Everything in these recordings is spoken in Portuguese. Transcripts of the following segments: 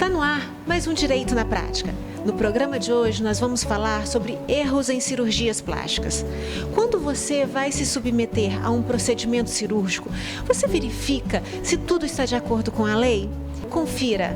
Está no ar mais um Direito na Prática. No programa de hoje nós vamos falar sobre erros em cirurgias plásticas. Quando você vai se submeter a um procedimento cirúrgico, você verifica se tudo está de acordo com a lei? Confira!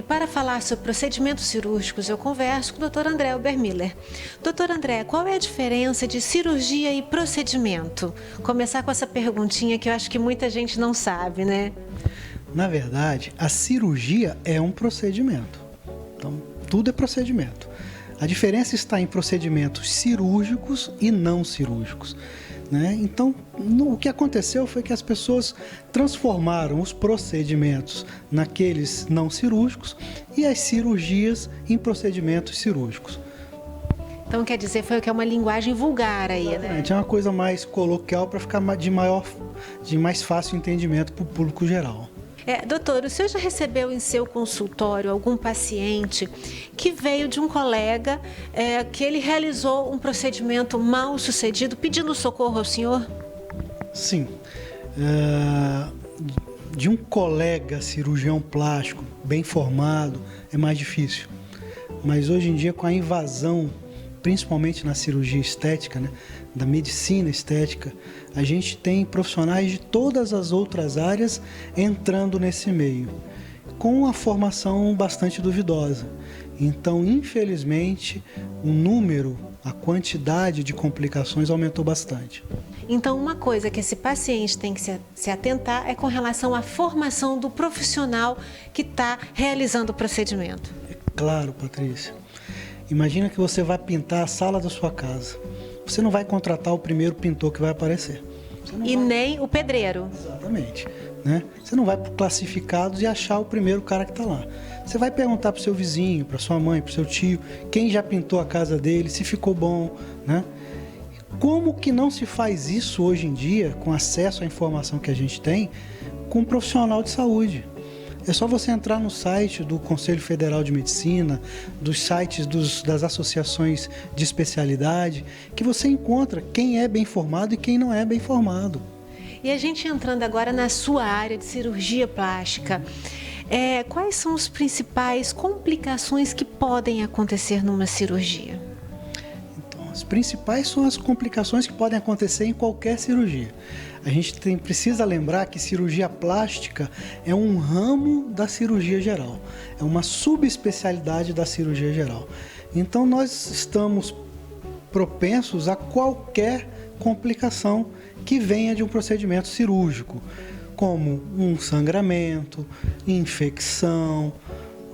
Para falar sobre procedimentos cirúrgicos, eu converso com o Dr. André Obermiller. Dr. André, qual é a diferença de cirurgia e procedimento? Começar com essa perguntinha que eu acho que muita gente não sabe, né? Na verdade, a cirurgia é um procedimento. Então, tudo é procedimento. A diferença está em procedimentos cirúrgicos e não cirúrgicos, né? Então, o que aconteceu foi que as pessoas transformaram os procedimentos naqueles não cirúrgicos e as cirurgias em procedimentos cirúrgicos. Então, quer dizer, foi o que é uma linguagem vulgar aí, exatamente, né? É uma coisa mais coloquial para ficar de mais fácil entendimento para o público geral. Doutor, o senhor já recebeu em seu consultório algum paciente que veio de um colega que ele realizou um procedimento mal sucedido pedindo socorro ao senhor? Sim. De um colega cirurgião plástico bem formado é mais difícil. Mas hoje em dia, com a invasão, principalmente na cirurgia estética, né, da medicina estética, a gente tem profissionais de todas as outras áreas entrando nesse meio, com uma formação bastante duvidosa. Então, infelizmente, a quantidade de complicações aumentou bastante. Então, uma coisa que esse paciente tem que se atentar é com relação à formação do profissional que está realizando o procedimento. Claro, Patrícia. Imagina que você vai pintar a sala da sua casa. Você não vai contratar o primeiro pintor que vai aparecer. Nem o pedreiro. Exatamente. Né? Você não vai para classificados e achar o primeiro cara que está lá. Você vai perguntar para o seu vizinho, para sua mãe, para o seu tio, quem já pintou a casa dele, se ficou bom, né? Como que não se faz isso hoje em dia, com acesso à informação que a gente tem, com um profissional de saúde? É só você entrar no site do Conselho Federal de Medicina, dos sites das associações de especialidade, que você encontra quem é bem formado e quem não é bem formado. E a gente entrando agora na sua área de cirurgia plástica, quais são as principais complicações que podem acontecer numa cirurgia? Então, as principais são as complicações que podem acontecer em qualquer cirurgia. A gente precisa lembrar que cirurgia plástica é um ramo da cirurgia geral, é uma subespecialidade da cirurgia geral. Então nós estamos propensos a qualquer complicação que venha de um procedimento cirúrgico, como um sangramento, infecção,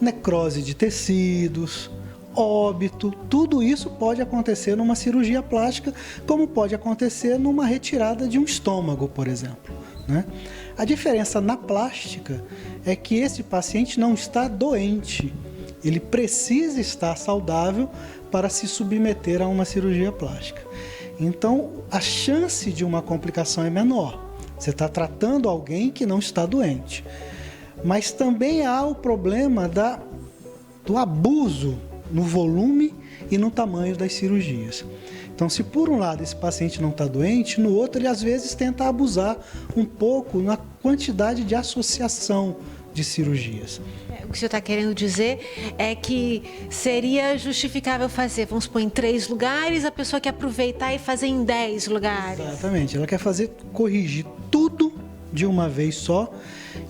necrose de tecidos, óbito. Tudo isso pode acontecer numa cirurgia plástica, como pode acontecer numa retirada de um estômago, por exemplo, né? A diferença na plástica é que esse paciente não está doente, ele precisa estar saudável para se submeter a uma cirurgia plástica. Então, a chance de uma complicação é menor. Você está tratando alguém que não está doente. Mas também há o problema do abuso no volume e no tamanho das cirurgias. Então, se por um lado esse paciente não está doente, no outro ele às vezes tenta abusar um pouco na quantidade de associação de cirurgias. O que o senhor está querendo dizer é que seria justificável fazer, vamos supor, em 3 lugares, a pessoa quer aproveitar e fazer em 10 lugares. Exatamente, ela quer corrigir tudo de uma vez só,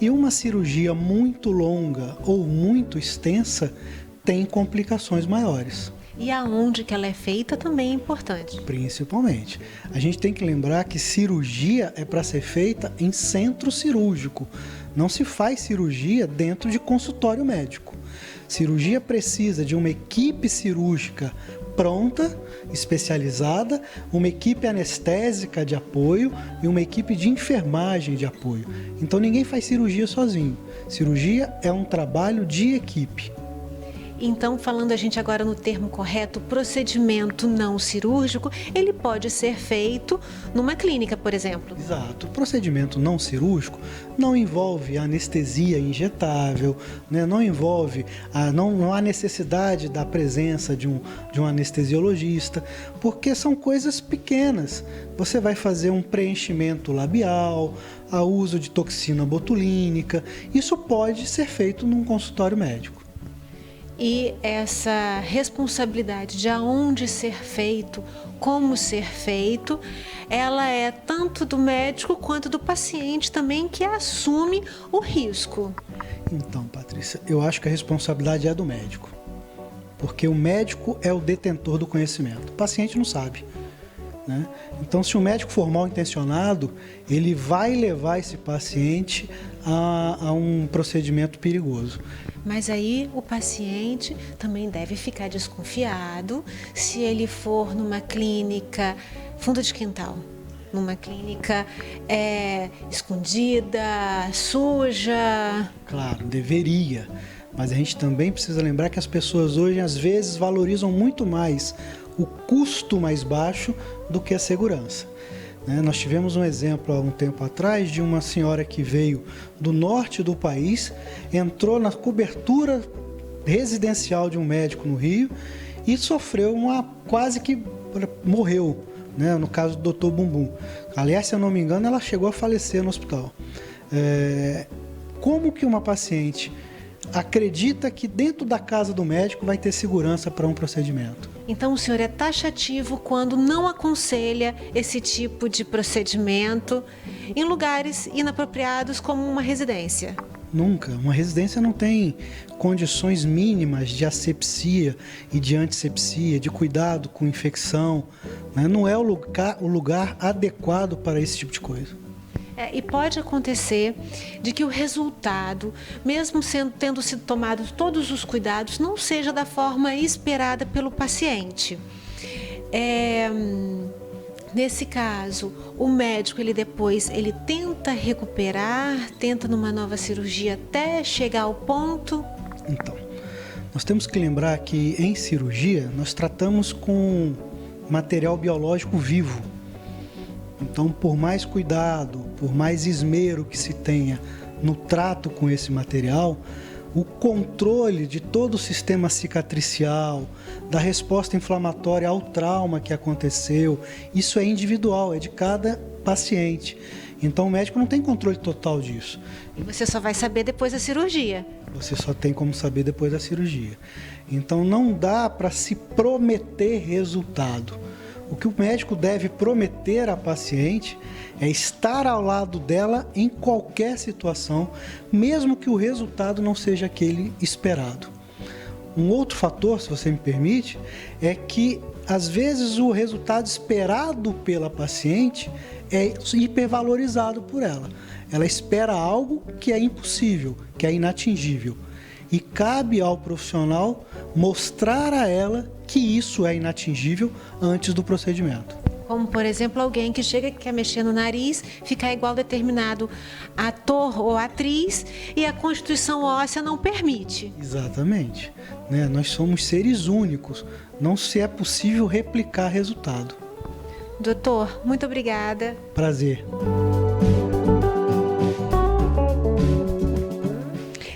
e uma cirurgia muito longa ou muito extensa tem complicações maiores. E aonde que ela é feita também é importante. Principalmente. A gente tem que lembrar que cirurgia é para ser feita em centro cirúrgico. Não se faz cirurgia dentro de consultório médico. Cirurgia precisa de uma equipe cirúrgica pronta, especializada, uma equipe anestésica de apoio e uma equipe de enfermagem de apoio. Então ninguém faz cirurgia sozinho. Cirurgia é um trabalho de equipe. Então, falando a gente agora no termo correto, procedimento não cirúrgico, ele pode ser feito numa clínica, por exemplo. Exato. O procedimento não cirúrgico não envolve anestesia injetável, né? Não envolve, não há necessidade da presença de um anestesiologista, porque são coisas pequenas. Você vai fazer um preenchimento labial, a uso de toxina botulínica, isso pode ser feito num consultório médico. E essa responsabilidade de aonde ser feito, como ser feito, ela é tanto do médico quanto do paciente também, que assume o risco. Então, Patrícia, eu acho que a responsabilidade é do médico, porque o médico é o detentor do conhecimento, o paciente não sabe, né? Então, se o médico for mal intencionado, ele vai levar esse paciente a um procedimento perigoso. Mas aí o paciente também deve ficar desconfiado se ele for numa clínica fundo de quintal, numa clínica escondida, suja. Claro, deveria. Mas a gente também precisa lembrar que as pessoas hoje, às vezes, valorizam muito mais o custo mais baixo do que a segurança. Nós tivemos um exemplo há um tempo atrás de uma senhora que veio do norte do país, entrou na cobertura residencial de um médico no Rio e sofreu quase que morreu, né? No caso do Dr. Bumbum. Aliás, se eu não me engano, ela chegou a falecer no hospital. Como que uma paciente acredita que dentro da casa do médico vai ter segurança para um procedimento? Então o senhor é taxativo quando não aconselha esse tipo de procedimento em lugares inapropriados como uma residência? Nunca. Uma residência não tem condições mínimas de asepsia e de antissepsia, de cuidado com infecção, né? Não é o lugar adequado para esse tipo de coisa. E pode acontecer de que o resultado, mesmo tendo sido tomados todos os cuidados, não seja da forma esperada pelo paciente. Nesse caso, o médico depois tenta recuperar, tenta numa nova cirurgia até chegar ao ponto. Então, nós temos que lembrar que em cirurgia nós tratamos com material biológico vivo. Então, por mais cuidado, por mais esmero que se tenha no trato com esse material, o controle de todo o sistema cicatricial, da resposta inflamatória ao trauma que aconteceu, isso é individual, é de cada paciente. Então, o médico não tem controle total disso. E você só vai saber depois da cirurgia. Você só tem como saber depois da cirurgia. Então, não dá para se prometer resultado. O que o médico deve prometer à paciente é estar ao lado dela em qualquer situação, mesmo que o resultado não seja aquele esperado. Um outro fator, se você me permite, é que às vezes o resultado esperado pela paciente é hipervalorizado por ela. Ela espera algo que é impossível, que é inatingível. E cabe ao profissional mostrar a ela que isso é inatingível antes do procedimento. Como, por exemplo, alguém que chega e quer mexer no nariz, ficar igual determinado ator ou atriz e a constituição óssea não permite. Exatamente. Nós somos seres únicos, não se é possível replicar resultado. Doutor, muito obrigada. Prazer.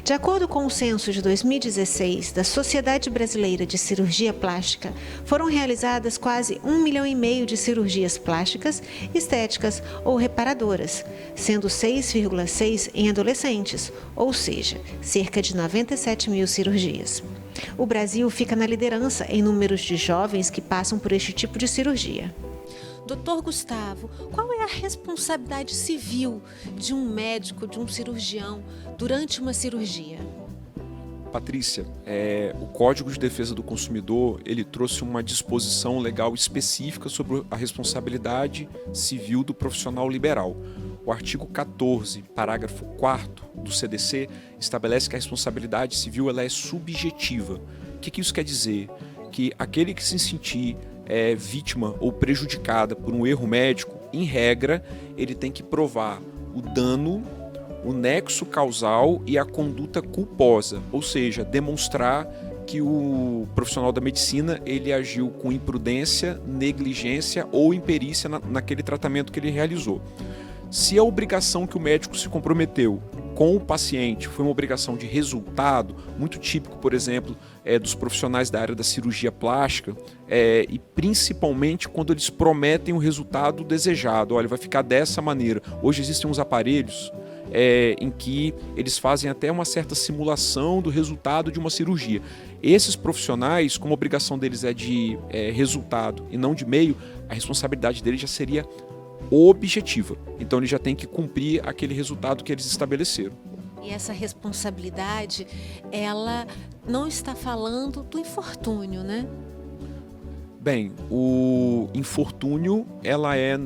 De acordo com o censo de 2016 da Sociedade Brasileira de Cirurgia Plástica, foram realizadas quase 1,5 milhão de cirurgias plásticas, estéticas ou reparadoras, sendo 6,6 em adolescentes, ou seja, cerca de 97 mil cirurgias. O Brasil fica na liderança em números de jovens que passam por este tipo de cirurgia. Doutor Gustavo, qual é a responsabilidade civil de um médico, de um cirurgião, durante uma cirurgia? Patrícia, o Código de Defesa do Consumidor, ele trouxe uma disposição legal específica sobre a responsabilidade civil do profissional liberal. O artigo 14, parágrafo 4º do CDC, estabelece que a responsabilidade civil ela é subjetiva. O que isso quer dizer? Que aquele que se sentir vítima ou prejudicada por um erro médico, em regra, ele tem que provar o dano, o nexo causal e a conduta culposa, ou seja, demonstrar que o profissional da medicina ele agiu com imprudência, negligência ou imperícia naquele tratamento que ele realizou. Se a obrigação que o médico se comprometeu com o paciente foi uma obrigação de resultado, muito típico, por exemplo, dos profissionais da área da cirurgia plástica, e principalmente quando eles prometem o resultado desejado. Olha, vai ficar dessa maneira. Hoje existem uns aparelhos em que eles fazem até uma certa simulação do resultado de uma cirurgia. Esses profissionais, como a obrigação deles é de resultado e não de meio, a responsabilidade deles já seria objetiva. Então ele já tem que cumprir aquele resultado que eles estabeleceram. E essa responsabilidade, ela não está falando do infortúnio, né? Bem, o infortúnio ela é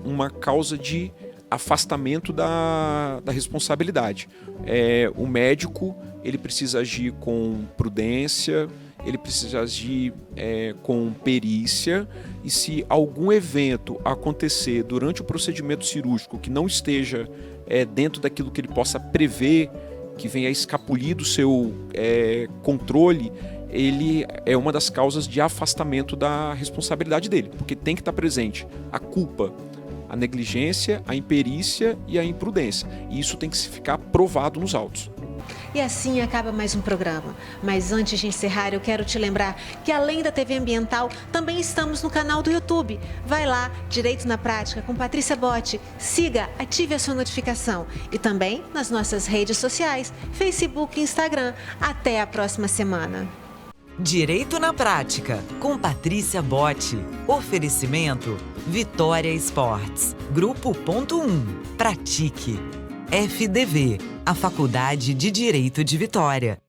uma causa de afastamento da responsabilidade. O médico ele precisa agir com prudência, ele precisa agir com perícia, e se algum evento acontecer durante o procedimento cirúrgico que não esteja dentro daquilo que ele possa prever, que venha a escapulir do seu controle, ele é uma das causas de afastamento da responsabilidade dele, porque tem que estar presente a culpa, a negligência, a imperícia e a imprudência, e isso tem que ficar provado nos autos. E assim acaba mais um programa. Mas antes de encerrar, eu quero te lembrar que além da TV Ambiental, também estamos no canal do YouTube. Vai lá, Direito na Prática com Patrícia Botti. Siga, ative a sua notificação. E também nas nossas redes sociais, Facebook e Instagram. Até a próxima semana. Direito na Prática, com Patrícia Botti. Oferecimento Vitória Esportes. Grupo Ponto 1. Pratique. FDV, a Faculdade de Direito de Vitória.